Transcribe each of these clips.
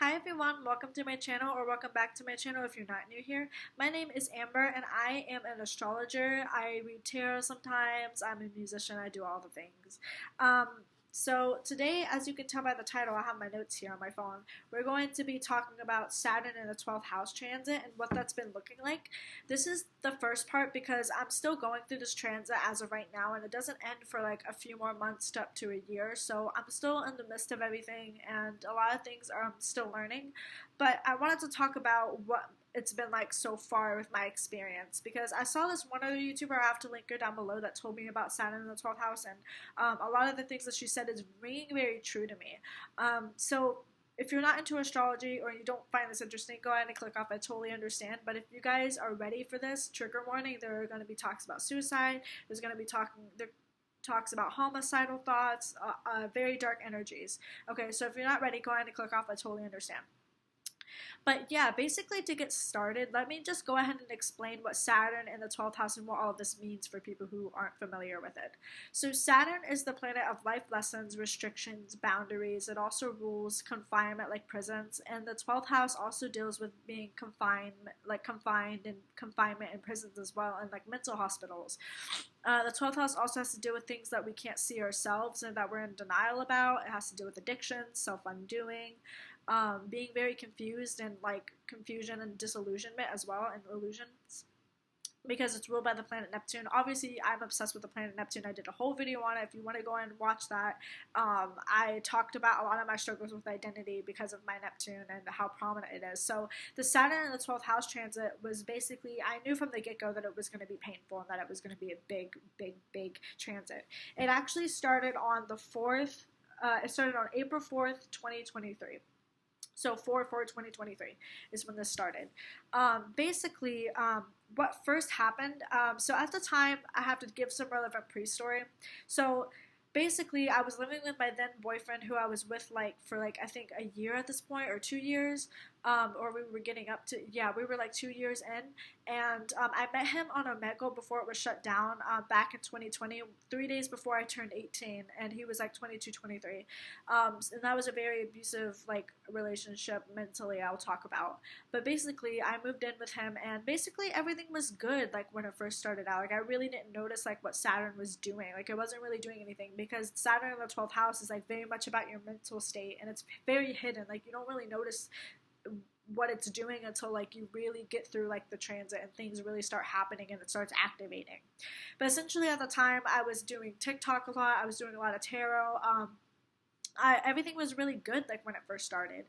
Hi everyone, welcome to my channel or welcome back to my channel if you're not new here. My name is Amber and I am an astrologer. I read tarot sometimes, I'm a musician, I do all the things. Um, so today, as you can tell by the title, I have my notes here on my phone. We're going to be talking about Saturn in the 12th house transit and what that's been looking like. This is the first part because I'm still going through this transit as of right now and it doesn't end for like a few more months to up to a year. So I'm still in the midst of everything and a lot of things I'm still learning. But I wanted to talk about what it's been like so far with my experience because I saw this one other YouTuber, I have to link her down below, that told me about Saturn in the 12th house, and a lot of the things that she said is ringing very true to me. So if you're not into astrology or you don't find this interesting, go ahead and click off. I totally understand. But if you guys are ready for this, trigger warning, there are going to be talks about suicide. There's going to be talks about homicidal thoughts, very dark energies. Okay, so if you're not ready, go ahead and click off. I totally understand. But yeah, basically to get started, let me just go ahead and explain what Saturn in the 12th house and what all of this means for people who aren't familiar with it. So Saturn is the planet of life lessons, restrictions, boundaries. It also rules confinement like prisons, and the 12th house also deals with being confined and confinement in prisons as well, and like mental hospitals. The 12th house also has to do with things that we can't see ourselves and that we're in denial about. It has to do with addictions, self-undoing, being very confused, and like confusion and disillusionment as well, and illusions, because it's ruled by the planet Neptune. Obviously, I'm obsessed with the planet Neptune. I did a whole video on it. If you want to go and watch that, I talked about a lot of my struggles with identity because of my Neptune and how prominent it is. So the Saturn in the 12th house transit was basically, I knew from the get-go that it was going to be painful and that it was going to be a big transit. It actually started on the 4th, it started on April 4th, 2023. So 4/4/2023 is when this started. Basically, what first happened, so at the time, I have to give some relevant pre-story. So basically, I was living with my then boyfriend, who I was with like for like I think a year at this point, or 2 years, or we were getting up to, yeah, we were like 2 years in, and I met him on Omegle before it was shut down, back in 2020, 3 days before I turned 18, and he was like 22, 23, and that was a very abusive like relationship mentally, I'll talk about. But basically, I moved in with him, and basically everything was good like when it first started out. Like I really didn't notice like what Saturn was doing. Like it wasn't really doing anything because Saturn in the 12th house is like very much about your mental state, and it's very hidden. Like you don't really notice what it's doing until like you really get through like the transit and things really start happening and it starts activating. But essentially at the time, I was doing TikTok a lot, I was doing a lot of tarot. Everything was really good like when it first started,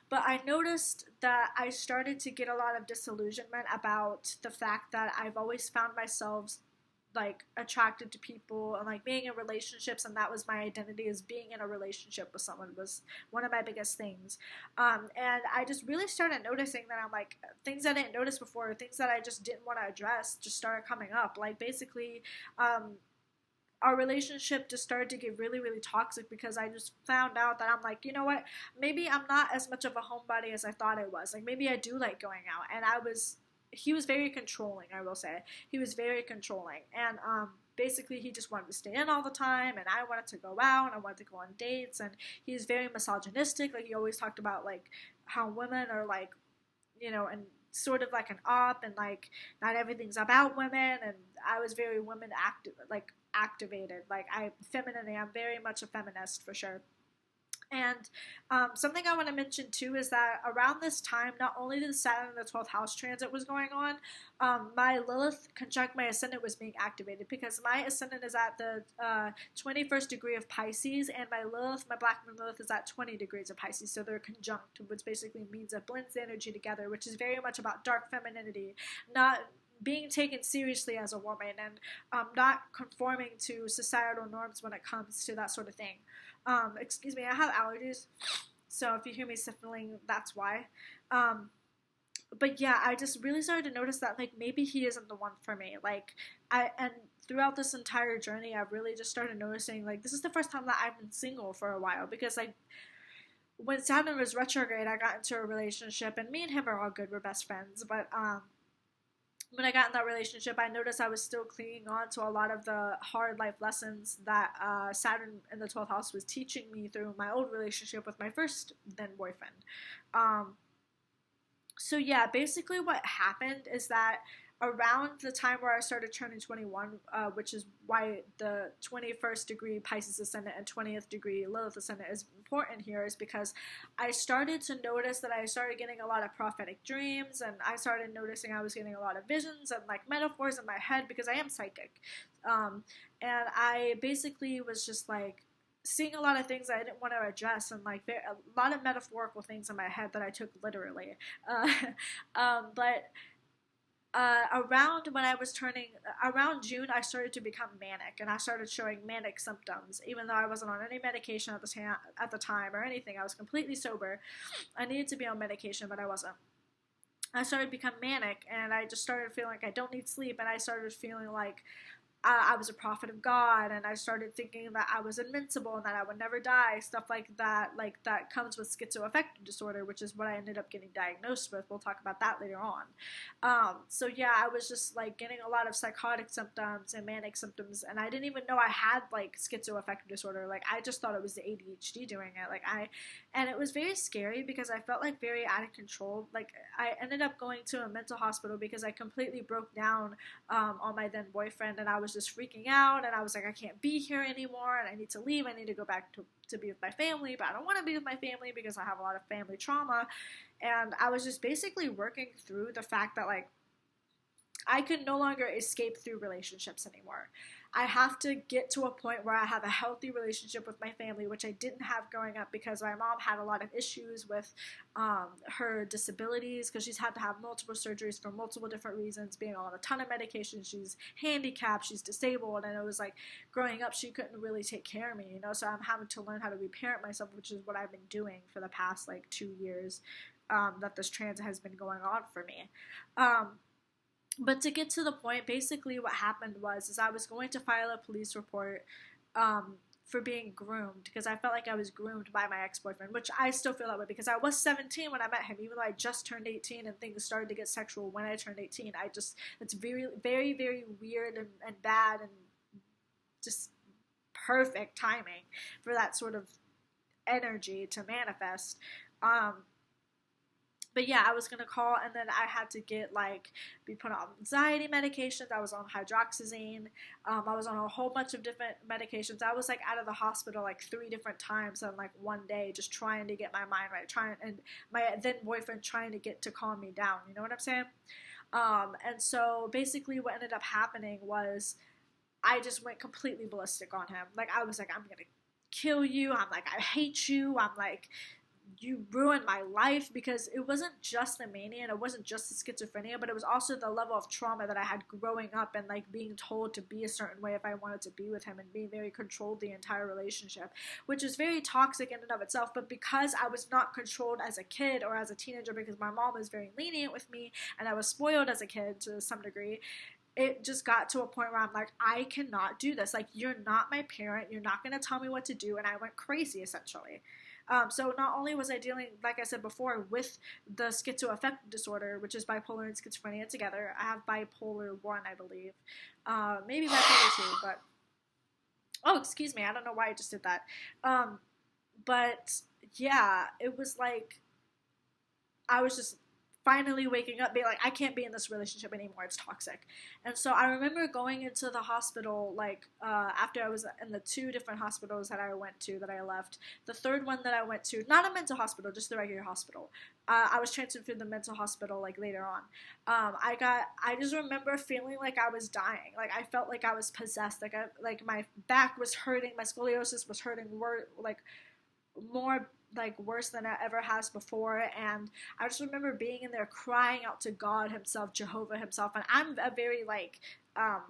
but I noticed that I started to get a lot of disillusionment about the fact that I've always found myself like attracted to people and like being in relationships, and that was my identity, as being in a relationship with someone was one of my biggest things. And I just really started noticing that I'm like, things I didn't notice before, things that I just didn't want to address, just started coming up. Like basically, our relationship just started to get really toxic because I just found out that I'm like, you know what, maybe I'm not as much of a homebody as I thought I was. Like maybe I do like going out, and he was very controlling, I will say. He was very controlling, and basically he just wanted to stay in all the time, and I wanted to go out, and I wanted to go on dates, and he's very misogynistic. Like he always talked about like how women are like, you know, and sort of like an op, and like not everything's about women, and I was very activated. Like femininity, I'm very much a feminist for sure. And something I want to mention too is that around this time, not only did Saturn in the 12th house transit was going on, my Lilith conjunct my ascendant was being activated, because my ascendant is at the 21st degree of Pisces, and my Lilith, my Black Moon Lilith, is at 20 degrees of Pisces, so they're conjunct, which basically means it blends the energy together, which is very much about dark femininity, not being taken seriously as a woman, and not conforming to societal norms when it comes to that sort of thing. Excuse me, I have allergies, so if you hear me sniffling, that's why. But yeah, I just really started to notice that like maybe he isn't the one for me. Like and throughout this entire journey, I've really just started noticing like this is the first time that I've been single for a while, because like when Saturn was retrograde, I got into a relationship, and me and him are all good, we're best friends, but when I got in that relationship, I noticed I was still clinging on to a lot of the hard life lessons that Saturn in the 12th house was teaching me through my old relationship with my first then boyfriend. Um, so yeah, basically what happened is that around the time where I started turning 21, which is why the 21st degree Pisces ascendant and 20th degree Lilith ascendant is important here, is because I started to notice that I started getting a lot of prophetic dreams, and I started noticing I was getting a lot of visions and like metaphors in my head because I am psychic. Um, and I basically was just like seeing a lot of things I didn't want to address, and like a lot of metaphorical things in my head that I took literally. Uh, but around when I was turning around June, I started to become manic, and I started showing manic symptoms, even though I wasn't on any medication at the time or anything. I was completely sober. I needed to be on medication, but I wasn't. I started to become manic, and I just started feeling like I don't need sleep, and I started feeling like I was a prophet of God, and I started thinking that I was invincible and that I would never die, stuff like that comes with schizoaffective disorder, which is what I ended up getting diagnosed with. We'll talk about that later on. So yeah, I was just like getting a lot of psychotic symptoms and manic symptoms, and I didn't even know I had like schizoaffective disorder. Like I just thought it was the ADHD doing it. And it was very scary because I felt like very out of control. Like I ended up going to a mental hospital because I completely broke down on my then boyfriend, and I was just freaking out, and I was like, I can't be here anymore, and I need to leave. I need to go back to be with my family, but I don't want to be with my family because I have a lot of family trauma. And I was just basically working through the fact that like I could no longer escape through relationships anymore. I have to get to a point where I have a healthy relationship with my family, which I didn't have growing up because my mom had a lot of issues with her disabilities, because she's had to have multiple surgeries for multiple different reasons, being on a ton of medication. She's handicapped, she's disabled, and it was like growing up she couldn't really take care of me, you know, so I'm having to learn how to reparent myself, which is what I've been doing for the past like 2 years that this transit has been going on for me. But to get to the point, basically what happened was is I was going to file a police report for being groomed, because I felt like I was groomed by my ex-boyfriend, which I still feel that way because I was 17 when I met him, even though I just turned 18 and things started to get sexual when I turned 18. It's very, very, very weird and bad and just perfect timing for that sort of energy to manifest. But yeah, I was gonna call, and then I had to be put on anxiety medications. I was on hydroxyzine. I was on a whole bunch of different medications. I was like out of the hospital like 3 different times in like one day, just trying to get my mind right, and my then boyfriend trying to get to calm me down. You know what I'm saying? And so basically, what ended up happening was I just went completely ballistic on him. Like I was like, I'm gonna kill you. I'm like, I hate you. I'm like, you ruined my life, because it wasn't just the mania and it wasn't just the schizophrenia, but it was also the level of trauma that I had growing up and like being told to be a certain way if I wanted to be with him, and being very controlled the entire relationship, which is very toxic in and of itself. But because I was not controlled as a kid or as a teenager, because my mom was very lenient with me and I was spoiled as a kid to some degree, it just got to a point where I'm like, I cannot do this. Like, you're not my parent. You're not going to tell me what to do. And I went crazy, essentially. So not only was I dealing, like I said before, with the schizoaffective disorder, which is bipolar and schizophrenia together. I have bipolar 1, I believe. Maybe bipolar 2, but... Oh, excuse me. I don't know why I just did that. But, yeah, it was like... I was just finally waking up, being like, I can't be in this relationship anymore. It's toxic. And so I remember going into the hospital, after I was in the 2 different hospitals that I went to that I left. The third one that I went to, not a mental hospital, just the regular hospital. I was transferred to the mental hospital, later on. I just remember feeling like I was dying. Like, I felt like I was possessed. Like my back was hurting, my scoliosis was hurting, more worse than it ever has before. And I just remember being in there crying out to God himself, Jehovah himself. And I'm a very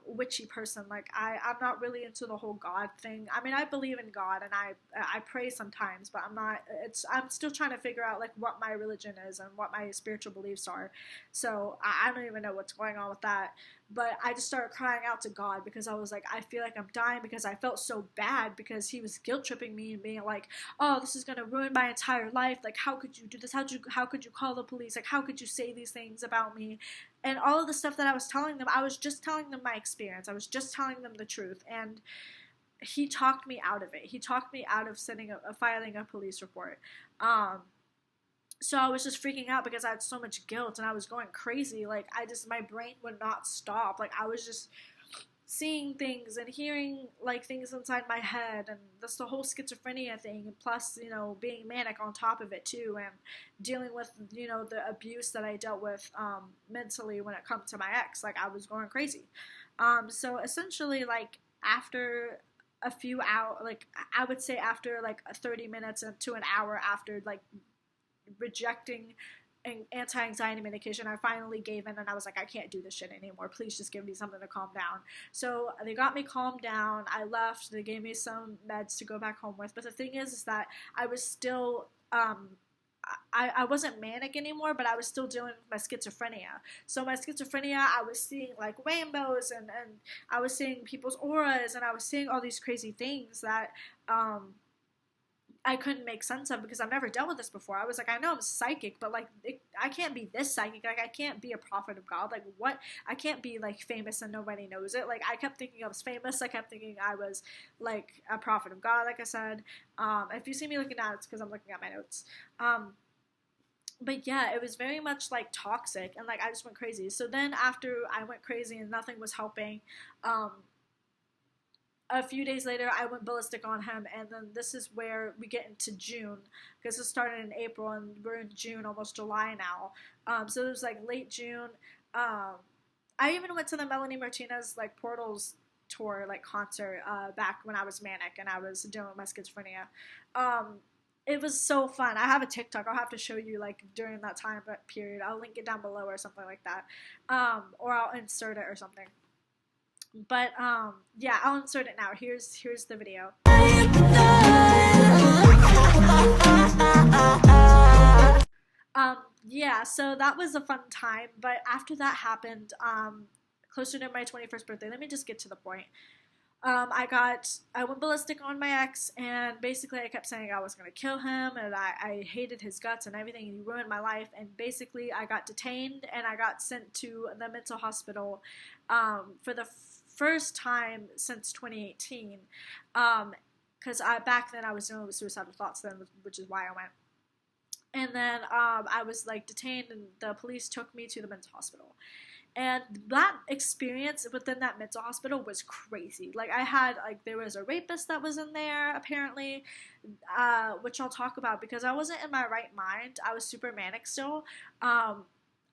witchy person. I'm not really into the whole God thing. I mean, I believe in God and I pray sometimes, but I'm still trying to figure out what my religion is and what my spiritual beliefs are. So I don't even know what's going on with that. but I just started crying out to God because I was like, I feel like I'm dying, because I felt so bad because he was guilt tripping me and being like, oh, this is gonna ruin my entire life. Like, how could you do this? How could you call the police? Like, how could you say these things about me? And all of the stuff that I was telling them, I was just telling them my experience. I was just telling them the truth. And he talked me out of it. He talked me out of filing a police report. So I was just freaking out because I had so much guilt and I was going crazy. Like, my brain would not stop. Like, I was just seeing things and hearing like things inside my head, and that's the whole schizophrenia thing, and plus, being manic on top of it too, and dealing with, the abuse that I dealt with mentally when it comes to my ex. Like, I was going crazy. So essentially, like, after a few hours, like, I would say after like 30 minutes to an hour after like rejecting anti-anxiety medication, I finally gave in and I was like, I can't do this shit anymore. Please just give me something to calm down. So they got me calmed down. I left. They gave me some meds to go back home with. But the thing is that I was still, I wasn't manic anymore, but I was still dealing with my schizophrenia. So my schizophrenia, I was seeing like rainbows, and I was seeing people's auras, and I was seeing all these crazy things that, I couldn't make sense of because I've never dealt with this before. I was like, I know I'm psychic, but like, I can't be this psychic. Like, I can't be a prophet of God. Like, what? I can't be like famous and nobody knows it. Like, I kept thinking I was famous. I kept thinking I was like a prophet of God, like I said. If you see me looking down, it's because I'm looking at my notes. But yeah, it was very much like toxic, and like I just went crazy. So then after I went crazy and nothing was helping, a few days later, I went ballistic on him, and then this is where we get into June, because it started in April, and we're in June, almost July now. So it was like late June. I even went to the Melanie Martinez like Portals tour, like concert, back when I was manic and I was dealing with my schizophrenia. It was so fun. I have a TikTok. I'll have to show you like during that time period. I'll link it down below or something like that, or I'll insert it or something. But yeah, I'll insert it now. Here's the video. Yeah, so that was a fun time. But after that happened, closer to my 21st birthday, let me just get to the point. I went ballistic on my ex, and basically I kept saying I was going to kill him, and I hated his guts and everything, and he ruined my life, and basically I got detained, and I got sent to the mental hospital, for the first time since 2018, because back then I was dealing with suicidal thoughts then, which is why I went. And then I was like detained, and the police took me to the mental hospital. And that experience within that mental hospital was crazy. Like, there was a rapist that was in there, apparently, which I'll talk about because I wasn't in my right mind. I was super manic still. I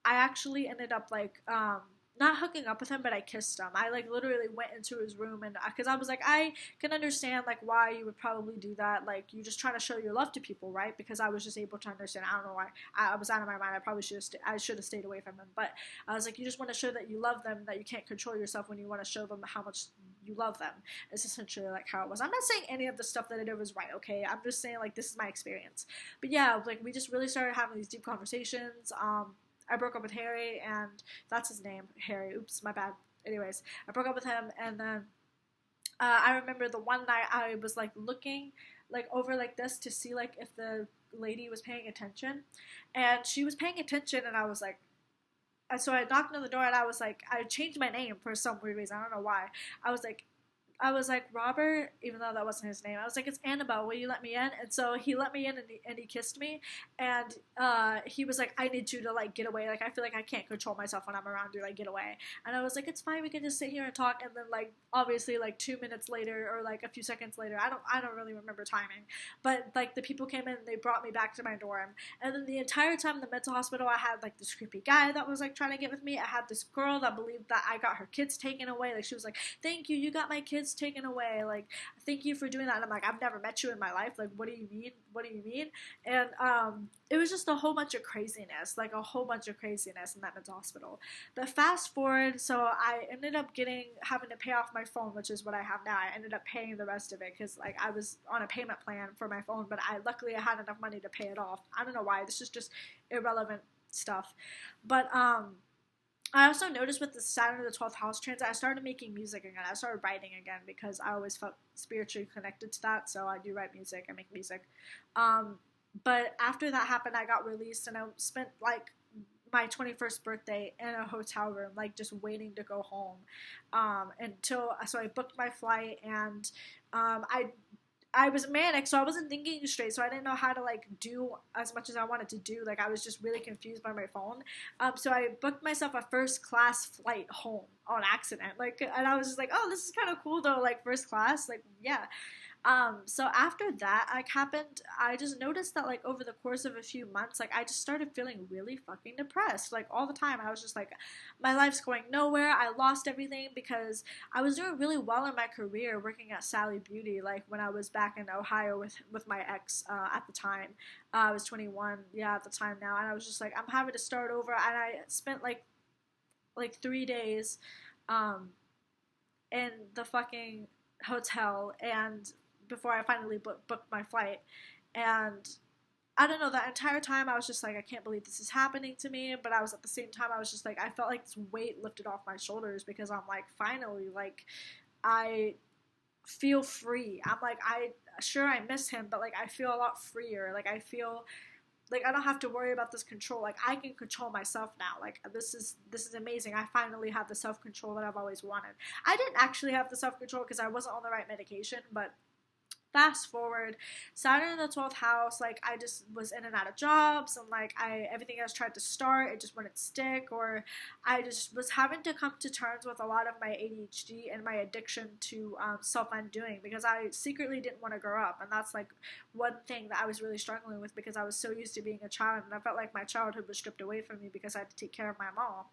actually ended up, like, not hooking up with him, but I kissed him. I like literally went into his room, and because I was like, I can understand like why you would probably do that. Like, you're just trying to show your love to people, right? Because I was just able to understand. I don't know why. I was out of my mind. I probably should have stayed away from him. But I was like, you just want to show that you love them, that you can't control yourself when you want to show them how much you love them. It's essentially like how it was. I'm not saying any of the stuff that I did was right, okay? I'm just saying like this is my experience. But yeah, like we just really started having these deep conversations. I broke up with Harry, and that's his name, Harry. Oops, my bad. Anyways, I broke up with him, and then I remember the one night I was like looking like over like this to see like if the lady was paying attention, and she was paying attention, and I was like, so I knocked on the door, and I was like, I changed my name for some weird reason. I don't know why. I was like, Robert, even though that wasn't his name. I was like, it's Annabelle, will you let me in? And so he let me in, and he kissed me, and he was like, I need you to like get away. Like, I feel like I can't control myself when I'm around you. Like, get away. And I was like, it's fine, we can just sit here and talk. And then like obviously like 2 minutes later, or like a few seconds later, I don't really remember timing, but like the people came in and they brought me back to my dorm. And then the entire time in the mental hospital, I had like this creepy guy that was like trying to get with me. I had this girl that believed that I got her kids taken away. Like, she was like, thank you, you got my kids taken away, like, thank you for doing that. And I'm like, I've never met you in my life, like, what do you mean? And it was just a whole bunch of craziness in that mental hospital. But fast forward, so I ended up having to pay off my phone, which is what I have now. I ended up paying the rest of it because like I was on a payment plan for my phone, but luckily I had enough money to pay it off. I don't know why, this is just irrelevant stuff. But I also noticed with the Saturn the 12th house transit, I started making music again. I started writing again because I always felt spiritually connected to that. So I do write music, I make music. Um, but after that happened, I got released and I spent like my 21st birthday in a hotel room, like just waiting to go home. So I booked my flight and I was manic, so I wasn't thinking straight, so I didn't know how to like do as much as I wanted to do. Like I was just really confused by my phone. So I booked myself a first class flight home on accident. Like, and I was just like, oh, this is kind of cool though, like first class, like yeah. So after that, like happened, I just noticed that like over the course of a few months, like I just started feeling really fucking depressed. Like all the time, I was just like, my life's going nowhere. I lost everything because I was doing really well in my career working at Sally Beauty. Like when I was back in Ohio with my ex at the time, I was 21, yeah, at the time now, and I was just like, I'm having to start over, and I spent like 3 days, um, in the fucking hotel and before I finally booked my flight. And I don't know, that entire time I was just like, I can't believe this is happening to me. But I was at the same time, I was just like, I felt like this weight lifted off my shoulders because I'm like, finally, like, I feel free. I'm like, sure, I miss him, but like, I feel a lot freer. Like, I feel like I don't have to worry about this control. Like I can control myself now. Like this is amazing. I finally have the self control that I've always wanted. I didn't actually have the self control because I wasn't on the right medication, but fast forward, Saturn in the 12th house, like I just was in and out of jobs, and like everything I was tried to start, it just wouldn't stick, or I just was having to come to terms with a lot of my ADHD and my addiction to self-undoing because I secretly didn't want to grow up, and that's like one thing that I was really struggling with because I was so used to being a child, and I felt like my childhood was stripped away from me because I had to take care of my mom,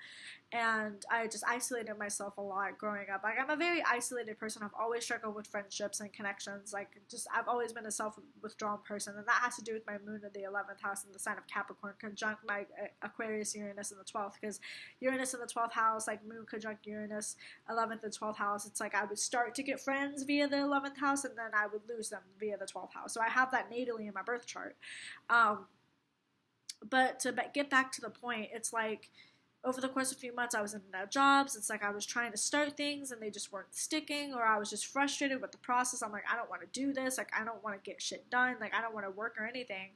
and I just isolated myself a lot growing up. Like I'm a very isolated person. I've always struggled with friendships and connections. Like just I've always been a self-withdrawn person, and that has to do with my moon in the 11th house and the sign of Capricorn conjunct my Aquarius Uranus in the 12th, because Uranus in the 12th house, like moon conjunct Uranus, 11th and 12th house, it's like I would start to get friends via the 11th house and then I would lose them via the 12th house. So I have that natally in my birth chart. But to get back to the point, it's like over the course of a few months, I was in and out of jobs. It's like I was trying to start things and they just weren't sticking, or I was just frustrated with the process. I'm like, I don't want to do this. Like, I don't want to get shit done. Like, I don't want to work or anything.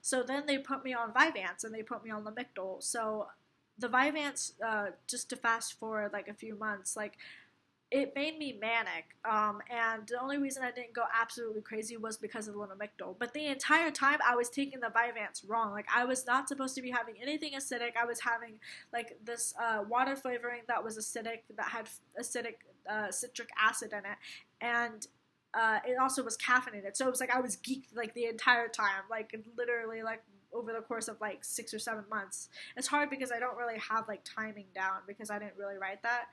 So then they put me on Vyvanse and they put me on Lamictal. So the Vyvanse, just to fast forward like a few months, like it made me manic, and the only reason I didn't go absolutely crazy was because of the Lamictal. But the entire time I was taking the Vyvanse wrong. Like I was not supposed to be having anything acidic. I was having like this water flavoring that was acidic, that had acidic citric acid in it, and it also was caffeinated. So it was like I was geeked like the entire time, like literally like over the course of like 6 or 7 months. It's hard because I don't really have like timing down because I didn't really write that.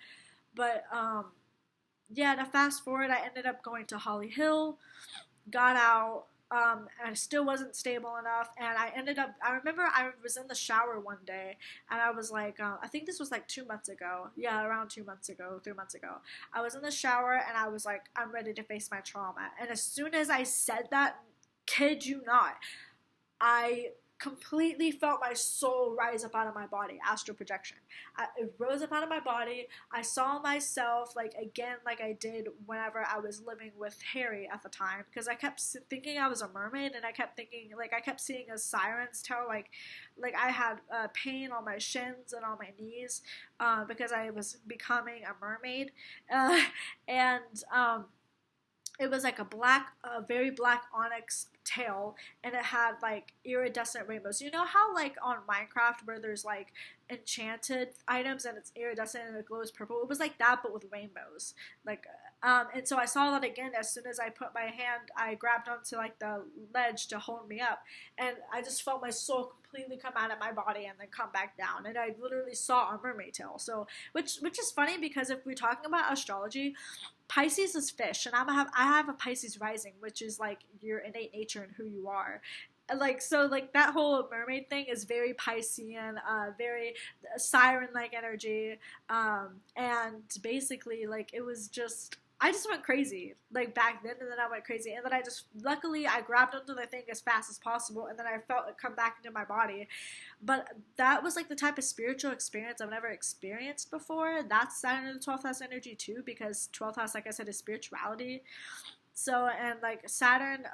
But yeah, to fast forward, I ended up going to Holly Hill, got out, and I still wasn't stable enough. And I remember I was in the shower one day, and I was like, I think this was like 2 months ago. Yeah, around 2 months ago, 3 months ago. I was in the shower, and I was like, I'm ready to face my trauma. And as soon as I said that, kid you not, I completely felt my soul rise up out of my body, astral projection. It rose up out of my body. I saw myself like again, like I did whenever I was living with Harry at the time, because I kept thinking I was a mermaid, and I kept thinking like I kept seeing a siren's tail, like I had pain on my shins and on my knees because I was becoming a mermaid, and it was like a very black onyx tail, and it had like iridescent rainbows. You know how like on Minecraft where there's like enchanted items and it's iridescent and it glows purple? It was like that, but with rainbows. Like, and so I saw that again as soon as I put my hand, I grabbed onto like the ledge to hold me up, and I just felt my soul completely come out of my body and then come back down, and I literally saw a mermaid tail. So, which is funny because if we're talking about astrology, Pisces is fish, and I have a Pisces rising, which is like your innate nature and who you are. Like so, like that whole mermaid thing is very Piscean, very siren-like energy, and basically like it was just I just went crazy, like back then, and then I went crazy, and then I just, luckily, I grabbed onto the thing as fast as possible, and then I felt it come back into my body. But that was like the type of spiritual experience I've never experienced before. That's Saturn in the 12th house energy too, because 12th house, like I said, is spirituality. So, and like Saturn,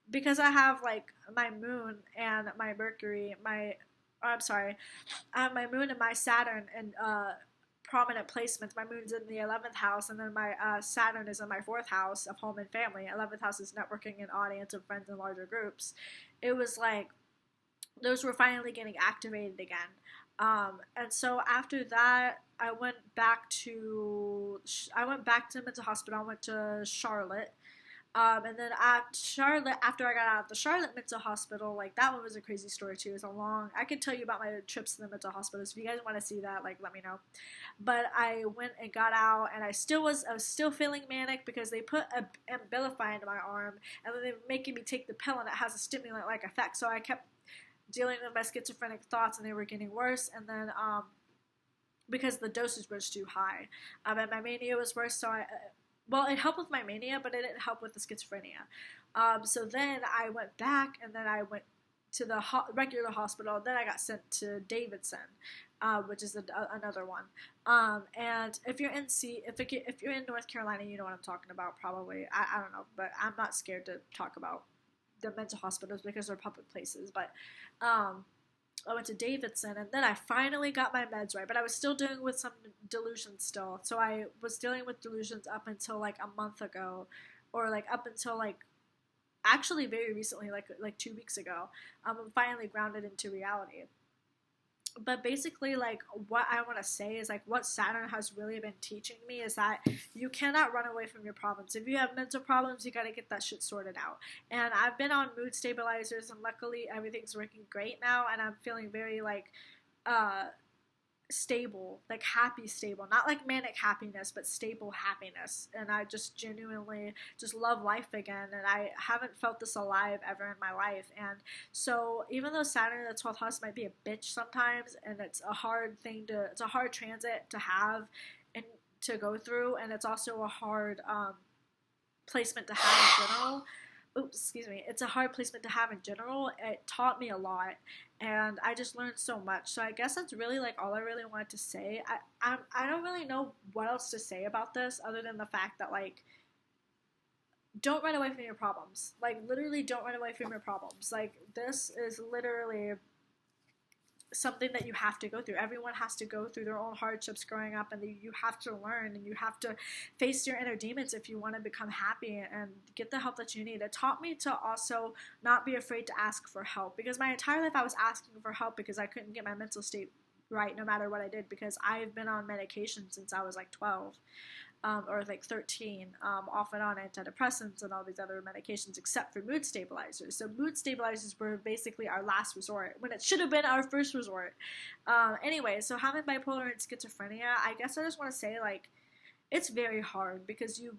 because I have like my moon and my Mercury, I'm sorry, I have my moon and my Saturn and prominent placements. My moon's in the 11th house, and then my Saturn is in my 4th house of home and family. 11th house is networking and audience of friends and larger groups. It was like those were finally getting activated again. And so after that, I went back to mental hospital. I went to Charlotte. And then at Charlotte, after I got out of the Charlotte mental hospital, like that one was a crazy story too. It's a long. I can tell you about my trips to the mental hospital. So if you guys want to see that, like let me know. But I went and got out, and I was still feeling manic because they put a Abilify into my arm, and then they were making me take the pill, and it has a stimulant like effect. So I kept dealing with my schizophrenic thoughts, and they were getting worse. And then because the dosage was too high, and my mania was worse, so well, it helped with my mania, but it didn't help with the schizophrenia. So then I went back, and then I went to the regular hospital. Then I got sent to Davidson, which is another one. And if you're if you're in North Carolina, you know what I'm talking about. Probably, I don't know, but I'm not scared to talk about the mental hospitals because they're public places. But I went to Davidson, and then I finally got my meds right, but I was still dealing with some delusions still. So I was dealing with delusions up until like a month ago, or like up until like actually very recently, like 2 weeks ago. I'm finally grounded into reality. But basically, like, what I want to say is, like, what Saturn has really been teaching me is that you cannot run away from your problems. If you have mental problems, you got to get that shit sorted out. And I've been on mood stabilizers, and luckily everything's working great now, and I'm feeling very, like, stable, like happy stable, not like manic happiness, but stable happiness. And I just genuinely just love life again, and I haven't felt this alive ever in my life. And so even though Saturn in the 12th house might be a bitch sometimes, and it's a hard transit to have and to go through, and it's also a hard placement to have in general. Oops, excuse me. It's a hard placement to have in general. It taught me a lot, and I just learned so much. So I guess that's really like all I really wanted to say. I don't really know what else to say about this other than the fact that, like, don't run away from your problems. Like, literally don't run away from your problems. Like, this is literally something that you have to go through. Everyone has to go through their own hardships growing up, and you have to learn, and you have to face your inner demons if you want to become happy and get the help that you need. It taught me to also not be afraid to ask for help, because my entire life I was asking for help because I couldn't get my mental state right no matter what I did, because I've been on medication since I was like 12. Or like 13, off and on antidepressants and all these other medications, except for mood stabilizers. So mood stabilizers were basically our last resort, when it should have been our first resort. Anyway, so having bipolar and schizophrenia, I guess I just want to say, like, it's very hard because you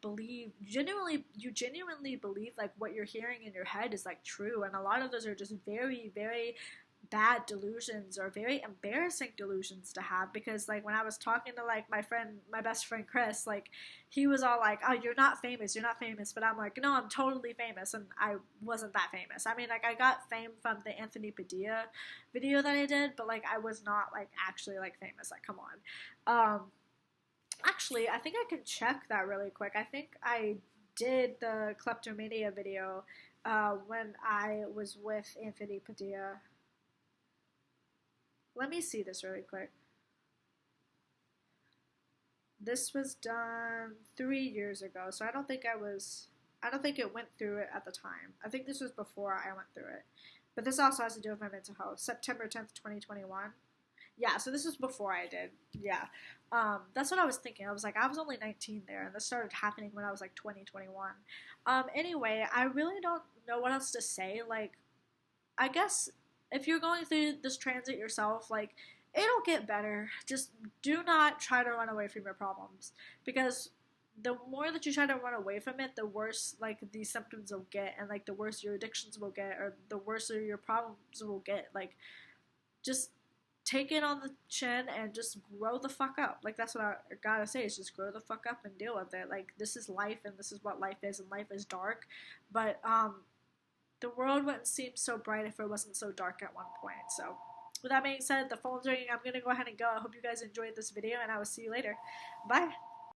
genuinely believe like what you're hearing in your head is like true, and a lot of those are just very, very bad delusions, or very embarrassing delusions to have. Because like when I was talking to like my best friend Chris, like he was all like, oh, you're not famous, but I'm like, no, I'm totally famous, and I wasn't that famous. I mean, like, I got fame from the Anthony Padilla video that I did, but like I was not like actually like famous. Like, come on. Actually, I think I can check that really quick. I think I did the kleptomania video when I was with Anthony Padilla. Let me see this really quick. This was done 3 years ago, so I don't think it went through it at the time. I think this was before I went through it. But this also has to do with my mental health. September 10th, 2021. Yeah, so this was before I did. Yeah. That's what I was thinking. I was like, I was only 19 there, and this started happening when I was like 20, 21. Anyway, I really don't know what else to say. Like, I guess if you're going through this transit yourself, like, it'll get better. Just do not try to run away from your problems, because the more that you try to run away from it, the worse like these symptoms will get, and like the worse your addictions will get, or the worse your problems will get. Like, just take it on the chin and just grow the fuck up. Like, that's what I gotta say, is just grow the fuck up and deal with it. Like, this is life, and this is what life is, and life is dark. But the world wouldn't seem so bright if it wasn't so dark at one point. So with that being said, the phone's ringing. I'm gonna go ahead and go. I hope you guys enjoyed this video, and I will see you later. Bye.